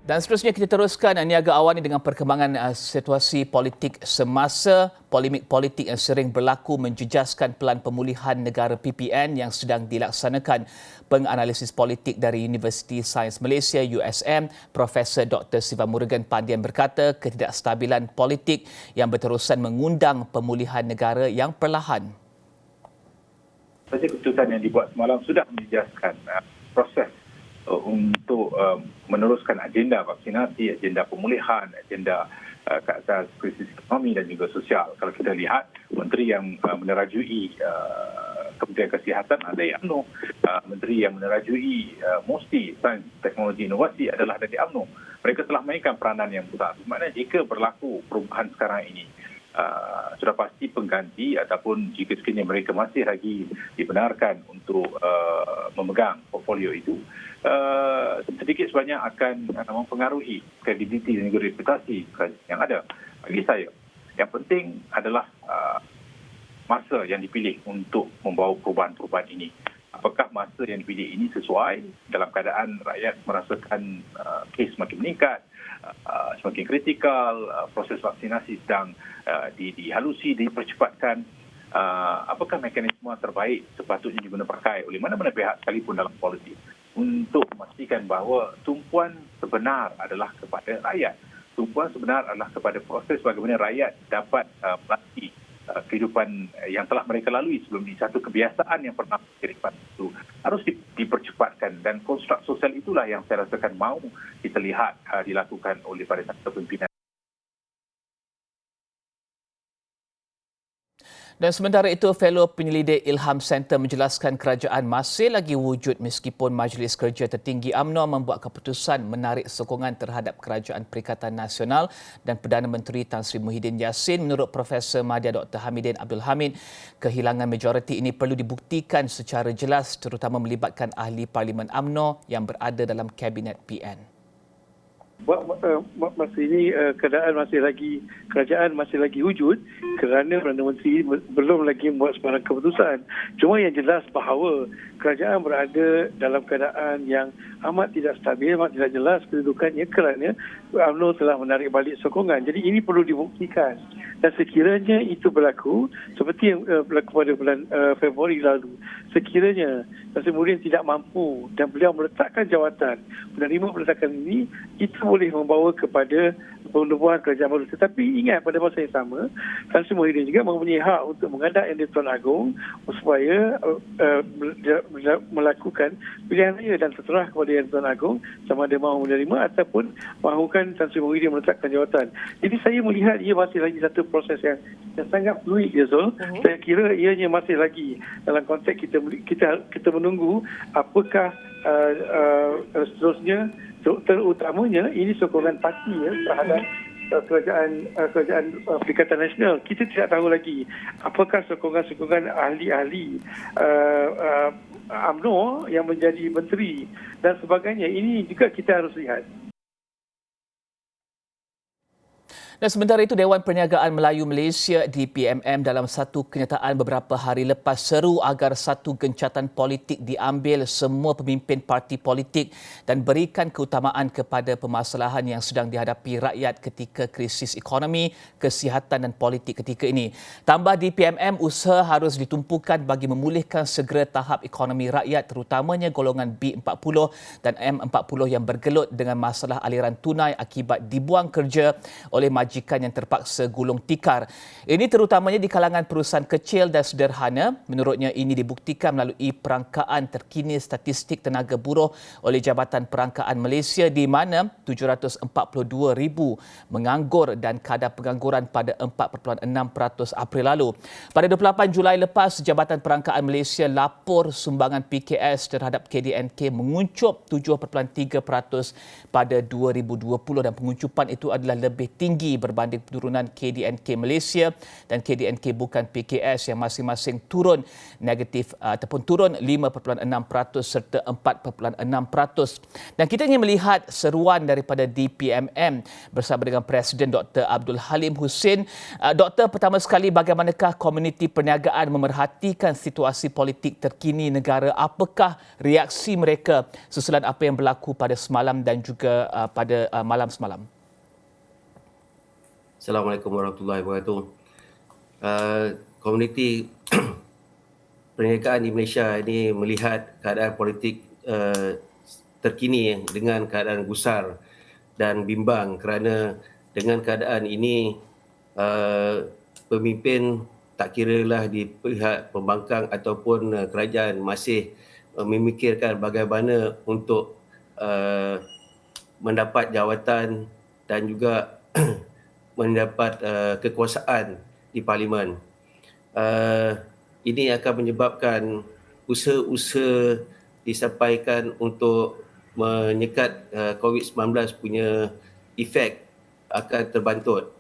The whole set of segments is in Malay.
Dan seterusnya kita teruskan Niaga Awani dengan perkembangan situasi politik semasa. Polemik politik yang sering berlaku menjejaskan pelan pemulihan negara PPN yang sedang dilaksanakan. Penganalisis politik dari Universiti Sains Malaysia USM, Profesor Dr. Siva Murugan Pandian berkata ketidakstabilan politik yang berterusan mengundang pemulihan negara yang perlahan. Saja keputusan yang dibuat semalam sudah menjejaskan proses untuk meneruskan agenda vaksinasi, agenda pemulihan, agenda ke atas krisis ekonomi dan juga sosial. Kalau kita lihat, menteri yang menerajui Kementerian Kesihatan ada yang UMNO, menteri yang menerajui MUSTI, Sains, Teknologi, Inovasi adalah dari UMNO. Mereka telah mainkan peranan yang besar. Maknanya jika berlaku perubahan sekarang ini, sudah pasti pengganti ataupun jika sekiranya mereka masih lagi dibenarkan untuk memegang portfolio itu, sedikit sebanyak akan mempengaruhi kredibiliti dan juga reputasi yang ada. Bagi saya, yang penting adalah masa yang dipilih untuk membawa perubahan-perubahan ini. Apakah masa yang dipilih ini sesuai dalam keadaan rakyat merasakan kes semakin meningkat, semakin kritikal, proses vaksinasi sedang dihalusi, dipercepatkan. Apakah mekanisme terbaik sepatutnya diguna pakai oleh mana-mana pihak sekalipun dalam politik untuk memastikan bahawa tumpuan sebenar adalah kepada rakyat. Tumpuan sebenar adalah kepada proses bagaimana rakyat dapat melalui kehidupan yang telah mereka lalui sebelum ini. Satu kebiasaan yang pernah kehidupan itu harus dipercepatkan, dan konstruk sosial itulah yang saya rasakan mahu kita lihat dilakukan oleh pada satu pimpinan. Dan sementara itu, Fellow Penyelidik Ilham Center menjelaskan kerajaan masih lagi wujud meskipun Majlis Kerja Tertinggi UMNO membuat keputusan menarik sokongan terhadap Kerajaan Perikatan Nasional dan Perdana Menteri Tan Sri Muhyiddin Yassin. Menurut Profesor Madya Dr. Hamidin Abdul Hamid, kehilangan majoriti ini perlu dibuktikan secara jelas terutama melibatkan ahli Parlimen UMNO yang berada dalam Kabinet PN. Masa ini kerajaan masih lagi wujud kerana Perdana Menteri belum lagi membuat sebarang keputusan. Cuma yang jelas bahawa kerajaan berada dalam keadaan yang amat tidak stabil, amat tidak jelas kedudukannya kerana UMNO telah menarik balik sokongan. Jadi ini perlu dibuktikan. Dan sekiranya itu berlaku seperti yang berlaku pada bulan Februari lalu, sekiranya Tan Sri Muhyiddin tidak mampu dan beliau meletakkan jawatan, menerima peletakan ini, itu boleh membawa kepada penubuhan kerajaan baru. Tetapi ingat pada masa yang sama, Tan Sri Muhyiddin juga mempunyai hak untuk mengadap Yang di-Tuan Agong supaya melakukan pilihan raya dan terserah kepada Yang di-Tuan Agong sama ada mahu menerima ataupun mahukan Tan Sri Muhyiddin meletakkan jawatan. Jadi saya melihat ia masih lagi satu proses yang sangat fluid, ya Zul. Saya kira ianya masih lagi dalam konteks kita menunggu apakah seterusnya, terutamanya ini sokongan parti terhadap kerajaan Perikatan Nasional. Kita tidak tahu lagi apakah sokongan ahli-ahli UMNO yang menjadi menteri dan sebagainya. Ini juga kita harus lihat. Dan sementara itu, Dewan Perniagaan Melayu Malaysia DPMM dalam satu kenyataan beberapa hari lepas seru agar satu gencatan politik diambil semua pemimpin parti politik dan berikan keutamaan kepada permasalahan yang sedang dihadapi rakyat ketika krisis ekonomi, kesihatan dan politik ketika ini. Tambah DPMM, usaha harus ditumpukan bagi memulihkan segera tahap ekonomi rakyat terutamanya golongan B40 dan M40 yang bergelut dengan masalah aliran tunai akibat dibuang kerja oleh majikan yang terpaksa gulung tikar. Ini terutamanya di kalangan perusahaan kecil dan sederhana. Menurutnya ini dibuktikan melalui perangkaan terkini statistik tenaga buruh oleh Jabatan Perangkaan Malaysia di mana 742,000 menganggur dan kadar pengangguran pada 4.6% April lalu. Pada 28 Julai lepas, Jabatan Perangkaan Malaysia lapor sumbangan PKS terhadap KDNK menguncup 7.3% pada 2020 dan penguncupan itu adalah lebih tinggi berbanding penurunan KDNK Malaysia dan KDNK bukan PKS yang masing-masing turun negatif ataupun turun 5.6% serta 4.6%. Dan kita ingin melihat seruan daripada DPMM bersama dengan Presiden Dr. Abdul Halim Hussein. Doktor, pertama sekali, bagaimanakah komuniti perniagaan memerhatikan situasi politik terkini negara? Apakah reaksi mereka susulan apa yang berlaku pada semalam dan juga pada malam semalam? Assalamualaikum warahmatullahi wabarakatuh. Komuniti perniagaan di Malaysia ini melihat keadaan politik terkini dengan keadaan gusar dan bimbang kerana dengan keadaan ini pemimpin tak kiralah di pihak pembangkang ataupun kerajaan masih memikirkan bagaimana untuk mendapat jawatan dan juga mendapat kekuasaan di parlimen. Ini akan menyebabkan usaha-usaha disampaikan untuk menyekat COVID-19 punya efek akan terbantut.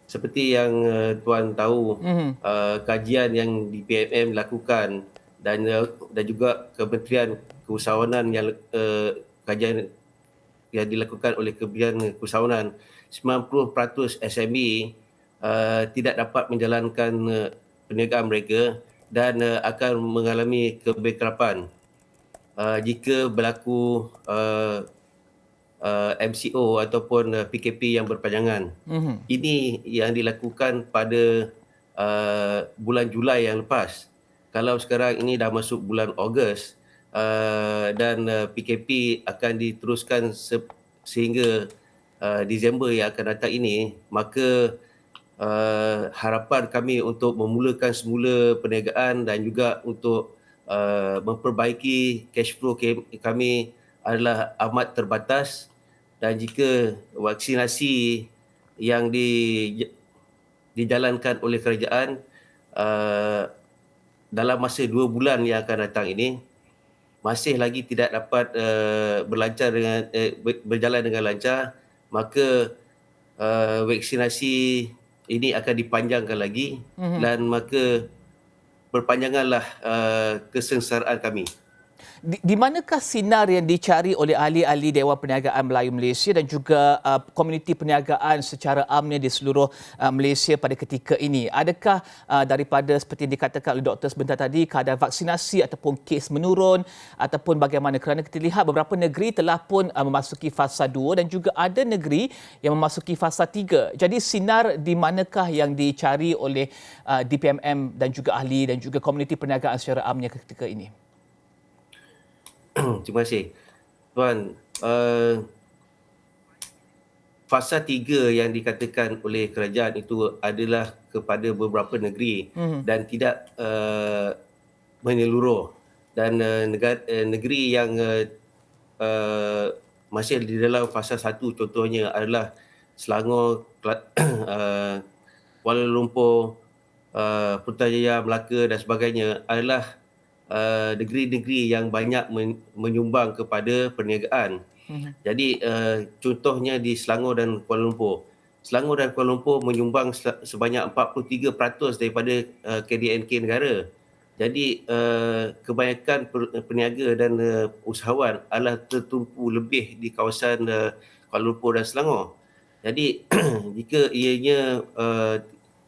Seperti yang tuan tahu, kajian yang DPMM lakukan dan juga Kementerian Keusahawanan yang kajian yang dilakukan oleh Kementerian Keusahawanan, 90% SME tidak dapat menjalankan perniagaan mereka dan akan mengalami kebankrapan jika berlaku MCO ataupun PKP yang berpanjangan. Ini yang dilakukan pada bulan Julai yang lepas. Kalau sekarang ini dah masuk bulan Ogos dan PKP akan diteruskan sehingga Disember yang akan datang ini, maka harapan kami untuk memulakan semula perniagaan dan juga untuk memperbaiki cash flow kami adalah amat terbatas. Dan jika vaksinasi yang dijalankan oleh kerajaan dalam masa 2 bulan yang akan datang ini masih lagi tidak dapat berjalan dengan lancar, maka vaksinasi ini akan dipanjangkan lagi dan maka berpanjanganlah kesengsaraan kami. Di manakah sinar yang dicari oleh ahli-ahli Dewan Perniagaan Melayu Malaysia dan juga komuniti perniagaan secara amnya di seluruh Malaysia pada ketika ini? Adakah daripada seperti yang dikatakan oleh doktor sebentar tadi, keadaan vaksinasi ataupun kes menurun ataupun bagaimana? Kerana kita lihat beberapa negeri telah pun memasuki fasa 2 dan juga ada negeri yang memasuki fasa 3. Jadi sinar di manakah yang dicari oleh DPMM dan juga ahli dan juga komuniti perniagaan secara amnya ketika ini? Terima kasih. Tuan, fasa 3 yang dikatakan oleh kerajaan itu adalah kepada beberapa negeri dan tidak menyeluruh. Dan negeri yang masih di dalam fasa 1 contohnya adalah Selangor, Kuala Lumpur, Putrajaya, Melaka dan sebagainya adalah negeri-negeri yang banyak menyumbang kepada perniagaan. Jadi contohnya di Selangor dan Kuala Lumpur. Selangor dan Kuala Lumpur menyumbang sebanyak 43% daripada KDNK negara. Jadi kebanyakan peniaga dan usahawan adalah tertumpu lebih di kawasan Kuala Lumpur dan Selangor. Jadi jika ianya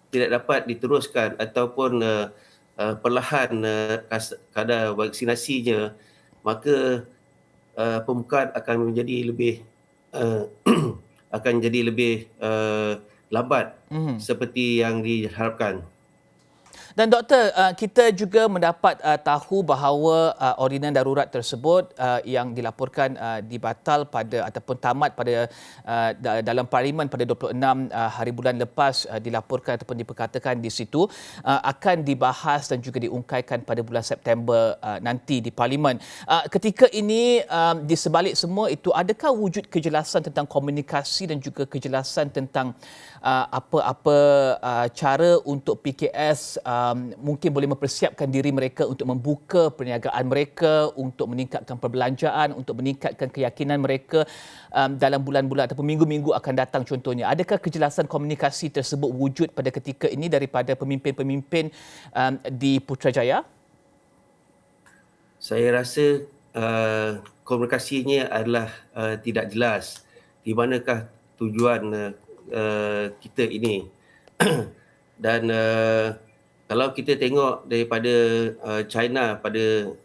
tidak dapat diteruskan ataupun perlahan kadar vaksinasinya, maka pembukaan akan menjadi lebih lambat seperti yang diharapkan. Dan doktor, kita juga mendapat tahu bahawa ordinan darurat tersebut yang dilaporkan dibatal pada ataupun tamat pada dalam parlimen pada 26 hari bulan lepas dilaporkan ataupun diperkatakan di situ akan dibahas dan juga diungkaikan pada bulan September nanti di parlimen. Ketika ini di sebalik semua itu, adakah wujud kejelasan tentang komunikasi dan juga kejelasan tentang apa-apa cara untuk PKS mungkin boleh mempersiapkan diri mereka untuk membuka perniagaan mereka, untuk meningkatkan perbelanjaan, untuk meningkatkan keyakinan mereka dalam bulan-bulan ataupun minggu-minggu akan datang contohnya. Adakah kejelasan komunikasi tersebut wujud pada ketika ini daripada pemimpin-pemimpin di Putrajaya? Saya rasa komunikasinya adalah tidak jelas. Di manakah tujuan kita ini? Dan kalau kita tengok daripada China pada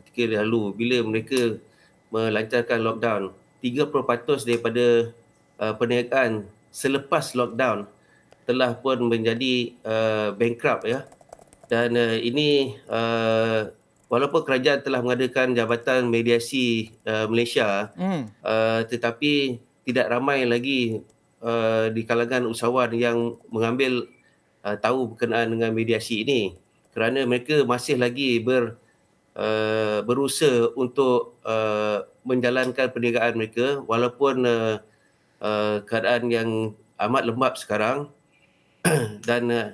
ketika dahulu, bila mereka melancarkan lockdown, 30% daripada perniagaan selepas lockdown telah pun menjadi bankrupt ya. Dan ini walaupun kerajaan telah mengadakan Jabatan Mediasi Malaysia, tetapi tidak ramai lagi di kalangan usahawan yang mengambil tahu berkenaan dengan mediasi ini, kerana mereka masih lagi berusaha untuk menjalankan perniagaan mereka walaupun keadaan yang amat lembap sekarang. Dan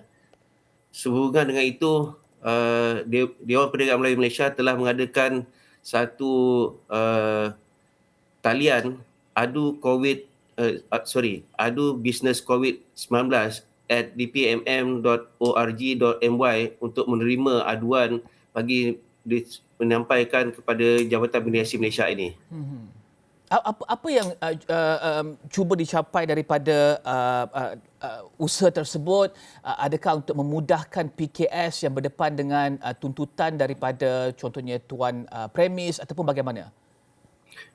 sehubungan dengan itu, Dewan Perniagaan Melayu Malaysia telah mengadakan satu talian adu bisnes COVID-19 at dpmm.org.my untuk menerima aduan bagi menyampaikan kepada Jabatan Mediasi Malaysia ini. Apa yang cuba dicapai daripada usaha tersebut? Adakah untuk memudahkan PKS yang berdepan dengan tuntutan daripada contohnya tuan premis ataupun bagaimana?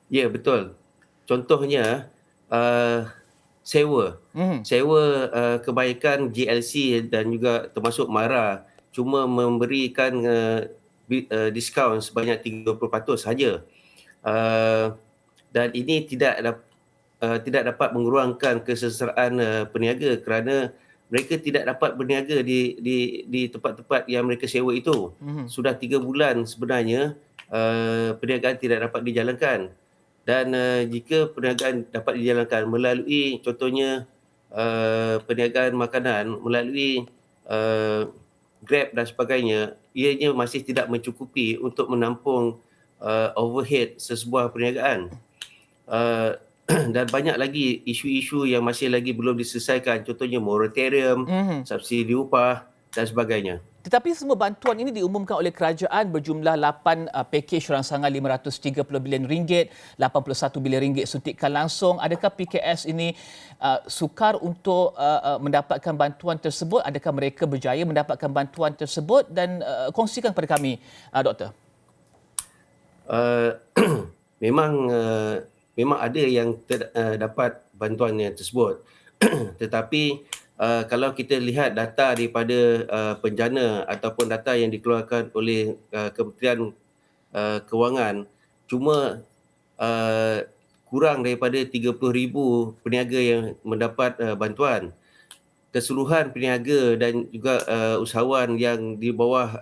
Ya, betul. Contohnya sewa. Sewa kebanyakan GLC dan juga termasuk MARA cuma memberikan diskaun sebanyak 30% sahaja. Dan ini tidak dapat mengurangkan kesengsaraan peniaga kerana mereka tidak dapat berniaga di tempat-tempat yang mereka sewa itu. Sudah 3 bulan sebenarnya perniagaan tidak dapat dijalankan. Dan jika perniagaan dapat dijalankan melalui contohnya perniagaan makanan, melalui Grab dan sebagainya, ianya masih tidak mencukupi untuk menampung overhead sesebuah perniagaan. Dan banyak lagi isu-isu yang masih lagi belum diselesaikan, contohnya moratorium, subsidi upah dan sebagainya. Tetapi semua bantuan ini diumumkan oleh kerajaan berjumlah 8 pakej rangsangan RM530 bilion, RM81 bilion suntikan langsung. Adakah PKS ini sukar untuk mendapatkan bantuan tersebut? Adakah mereka berjaya mendapatkan bantuan tersebut? Dan kongsikan kepada kami, Doktor. Memang ada yang dapat bantuan yang tersebut. Tetapi kalau kita lihat data daripada penjana ataupun data yang dikeluarkan oleh Kementerian Kewangan, cuma kurang daripada 30,000 peniaga yang mendapat bantuan. Keseluruhan peniaga dan juga usahawan yang di bawah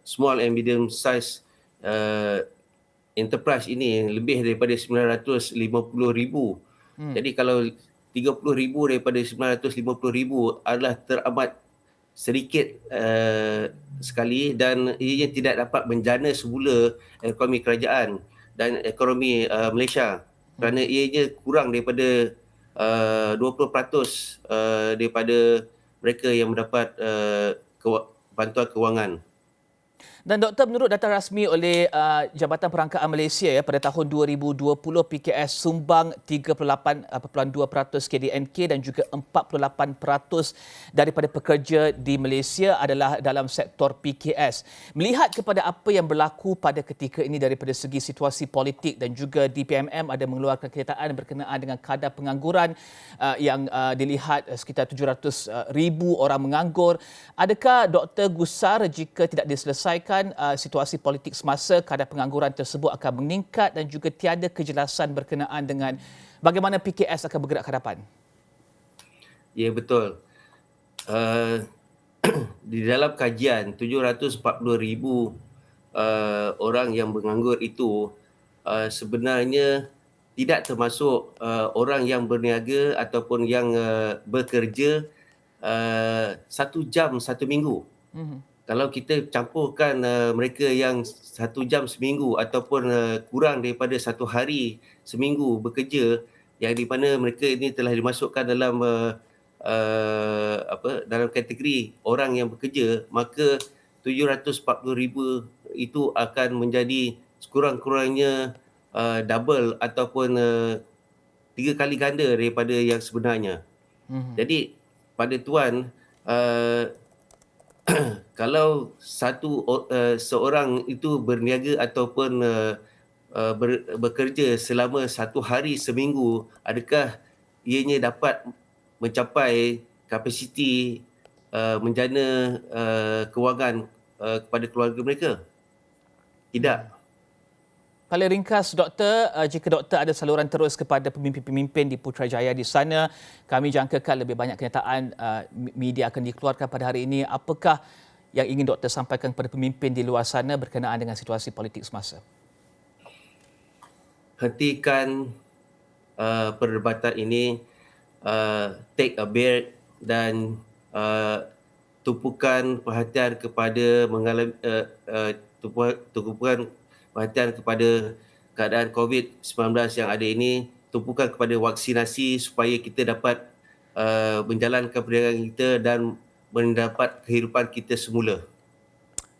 small and medium size enterprise ini lebih daripada 950,000. Jadi kalau 30,000 daripada 950,000 adalah teramat sedikit sekali, dan ia tidak dapat menjana semula ekonomi kerajaan dan ekonomi Malaysia kerana ianya kurang daripada 20% daripada mereka yang mendapat bantuan kewangan. Dan Doktor, menurut data rasmi oleh Jabatan Perangkaan Malaysia pada tahun 2020, PKS sumbang 38.2% KDNK dan juga 48% daripada pekerja di Malaysia adalah dalam sektor PKS. Melihat kepada apa yang berlaku pada ketika ini daripada segi situasi politik dan juga DPMM ada mengeluarkan kenyataan berkenaan dengan kadar pengangguran yang dilihat sekitar 700,000 orang menganggur, adakah Doktor gusar jika tidak diselesaikan situasi politik semasa, kadar pengangguran tersebut akan meningkat dan juga tiada kejelasan berkenaan dengan bagaimana PKS akan bergerak ke hadapan? Ya, betul. Di dalam kajian 740,000 orang yang menganggur itu sebenarnya tidak termasuk orang yang berniaga ataupun yang bekerja 1 jam 1 minggu. Kalau kita campurkan mereka yang 1 jam seminggu ataupun kurang daripada 1 hari seminggu bekerja, yang di mana mereka ini telah dimasukkan dalam dalam kategori orang yang bekerja, maka 740,000 itu akan menjadi sekurang-kurangnya double ataupun 3 kali ganda daripada yang sebenarnya. Jadi pada tuan, kalau seorang itu berniaga ataupun bekerja selama 1 hari seminggu, adakah ianya dapat mencapai kapasiti menjana kewangan kepada keluarga mereka? Tidak. Paling ringkas, Doktor, jika Doktor ada saluran terus kepada pemimpin-pemimpin di Putrajaya di sana, kami jangkakan lebih banyak kenyataan media akan dikeluarkan pada hari ini. Apakah yang ingin Doktor sampaikan kepada pemimpin di luar sana berkenaan dengan situasi politik semasa? Hentikan perdebatan ini, take a break dan tumpukan perhatian kepada tumpukan perhatian kepada keadaan COVID-19 yang ada ini, tumpukan kepada vaksinasi supaya kita dapat menjalankan perniagaan kita dan mendapat kehidupan kita semula.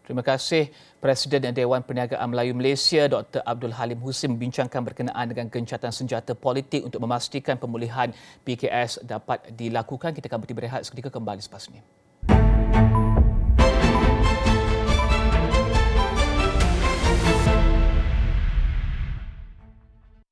Terima kasih Presiden Dewan Perniagaan Melayu Malaysia Dr. Abdul Halim Husin membincangkan berkenaan dengan gencatan senjata politik untuk memastikan pemulihan PKS dapat dilakukan. Kita akan berhenti berehat seketika, kembali selepas ini.